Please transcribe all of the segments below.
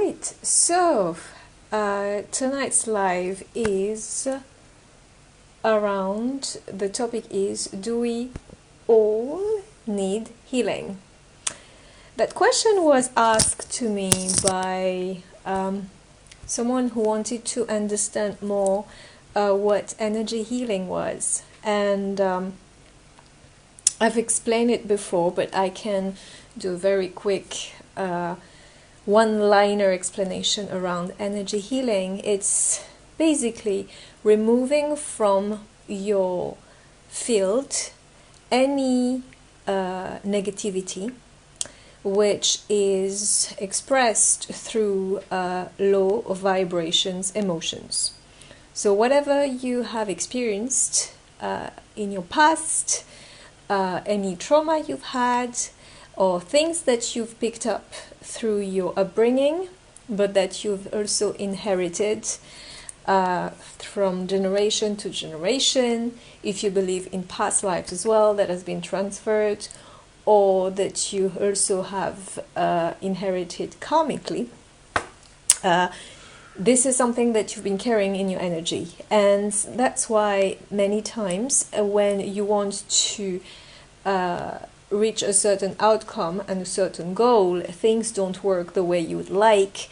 right, so tonight's live is around, the topic is, do we all need healing? That question was asked to me by someone who wanted to understand more what energy healing was. And I've explained it before, but I can do a very quick one-liner explanation around energy healing. It's basically removing from your field any negativity which is expressed through low vibrations emotions. So whatever you have experienced in your past, any trauma you've had, or things that you've picked up through your upbringing, but that you've also inherited from generation to generation, if you believe in past lives as well, that has been transferred, or that you also have inherited karmically. This is something that you've been carrying in your energy, and that's why many times when you want to reach a certain outcome and a certain goal, things don't work the way you would like,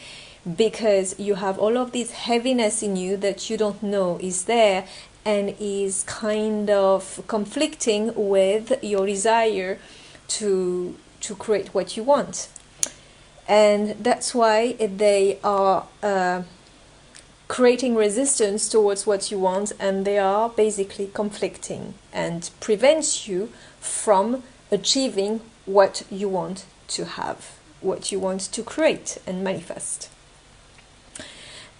because you have all of this heaviness in you that you don't know is there and is kind of conflicting with your desire to create what you want. And that's why they are creating resistance towards what you want, and they are basically conflicting and prevents you from achieving what you want to have, what you want to create and manifest.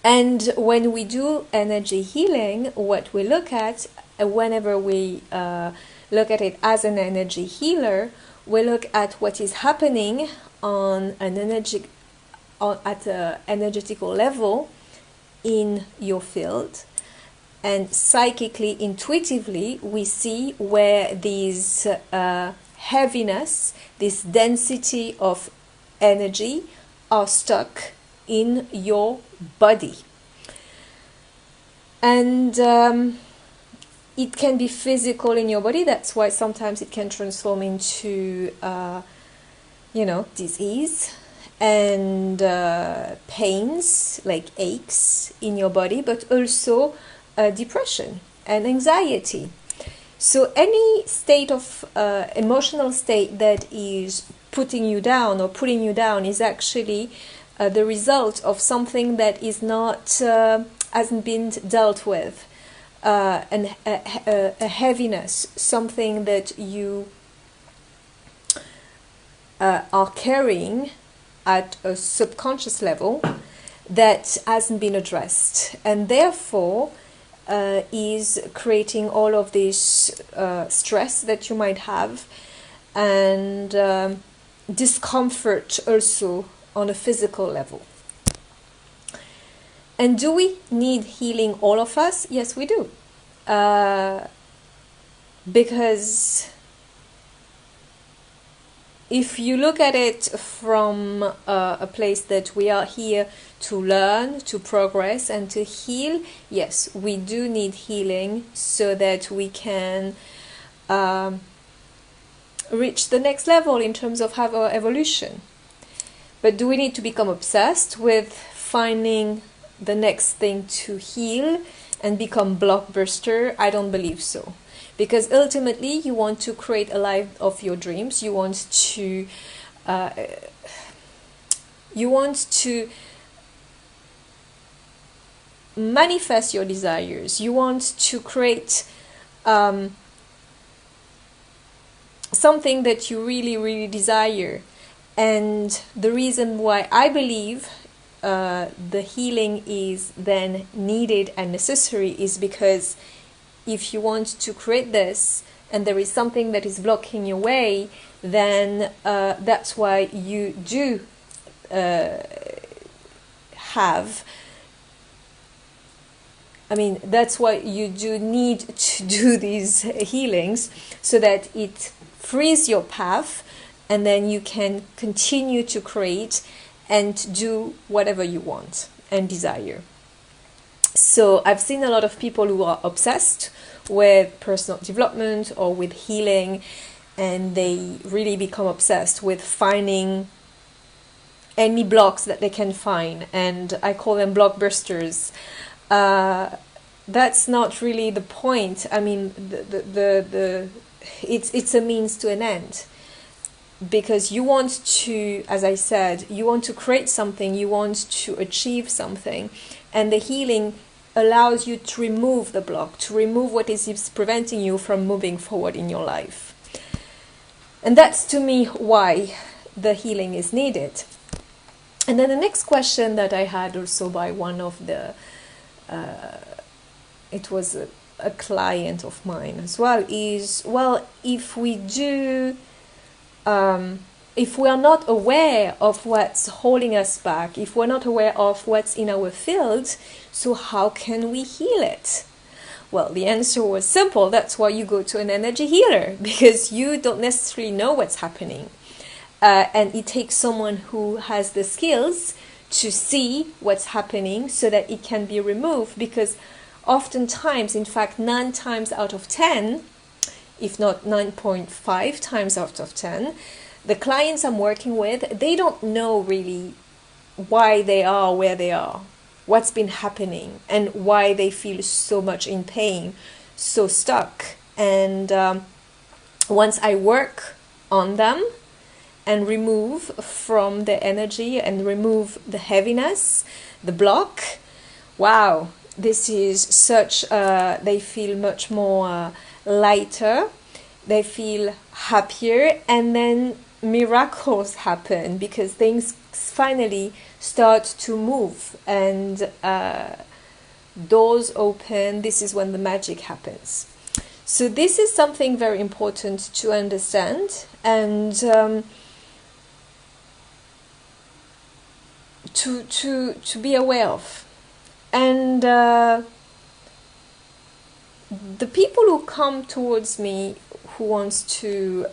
And when we do energy healing, what we look at, whenever we look at it as an energy healer, we look at what is happening on an at an energetical level in your field, and psychically, intuitively, we see where these heaviness, this density of energy are stuck in your body. And it can be physical in your body. That's why sometimes it can transform into disease and pains, like aches in your body, but also depression and anxiety. So any state of emotional state that is putting you down or putting you down is actually the result of something that is not hasn't been dealt with, and a heaviness, something that you are carrying at a subconscious level that hasn't been addressed, and therefore is creating all of this stress that you might have, and discomfort also on a physical level. And do we need healing, all of us? Yes, we do. Because if you look at it from a place that we are here to learn, to progress, and to heal, yes, we do need healing so that we can reach the next level in terms of our evolution. But do we need to become obsessed with finding the next thing to heal and become blockbuster? I don't believe so. Because ultimately you want to create a life of your dreams. You want to manifest your desires. You want to create something that you really, really desire. And the reason why I believe the healing is then needed and necessary is because if you want to create this and there is something that is blocking your way, then that's why you do that's why you do need to do these healings, so that it frees your path, and then you can continue to create and do whatever you want and desire. So I've seen a lot of people who are obsessed with personal development or with healing, and they really become obsessed with finding any blocks that they can find, and I call them blockbusters. That's not really the point. I mean, it's a means to an end, because you want to, as I said, you want to create something, you want to achieve something, and the healing allows you to remove the block, to remove what is preventing you from moving forward in your life. And that's, to me, why the healing is needed. And then the next question that I had also by one of the, it was a client of mine as well, is, well, if we do, if we are not aware of what's holding us back, if we're not aware of what's in our field, so how can we heal it? Well, the answer was simple. That's why you go to an energy healer, because you don't necessarily know what's happening. And it takes someone who has the skills to see what's happening so that it can be removed, because oftentimes, in fact, 9 times out of 10, if not 9.5 times out of 10, the clients I'm working with, they don't know really why they are where they are, what's been happening, and why they feel so much in pain, so stuck. And once I work on them and remove from the energy and remove the heaviness, the block, wow, this is such, they feel much more lighter, they feel happier, and then miracles happen, because things finally start to move and doors open. This is when the magic happens. So this is something very important to understand and to be aware of. And the people who come towards me who wants to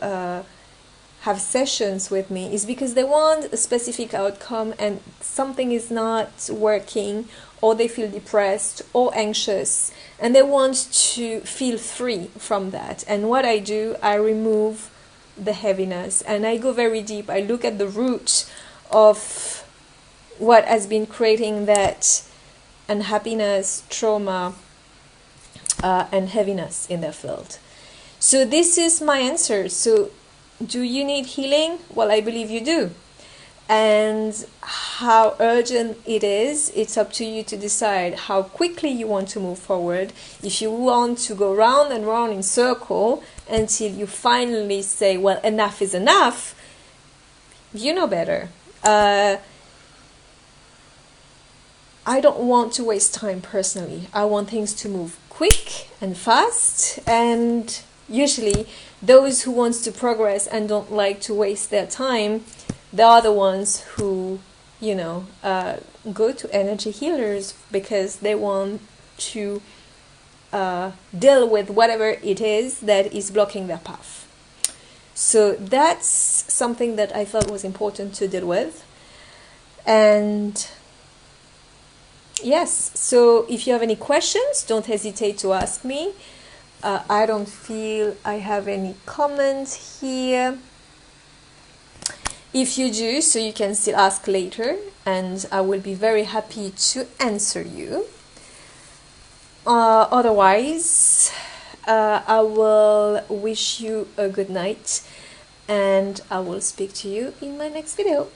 have sessions with me is because they want a specific outcome and something is not working, or they feel depressed or anxious and they want to feel free from that. And what I do, I remove the heaviness and I go very deep. I look at the root of what has been creating that unhappiness, trauma, and heaviness in their field. So this is my answer. So do you need healing? Well, I believe you do. And how urgent it is, it's up to you to decide how quickly you want to move forward. If you want to go round and round in circle until you finally say, well, enough is enough, you know better. I don't want to waste time personally. I want things to move quick and fast, and usually those who want to progress and don't like to waste their time, they are the ones who, go to energy healers because they want to deal with whatever it is that is blocking their path. So that's something that I felt was important to deal with. And yes, so if you have any questions, don't hesitate to ask me. I don't feel I have any comments here. If you do, so you can still ask later, and I will be very happy to answer you. Otherwise, I will wish you a good night, and I will speak to you in my next video.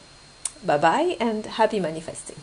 Bye-bye, and happy manifesting.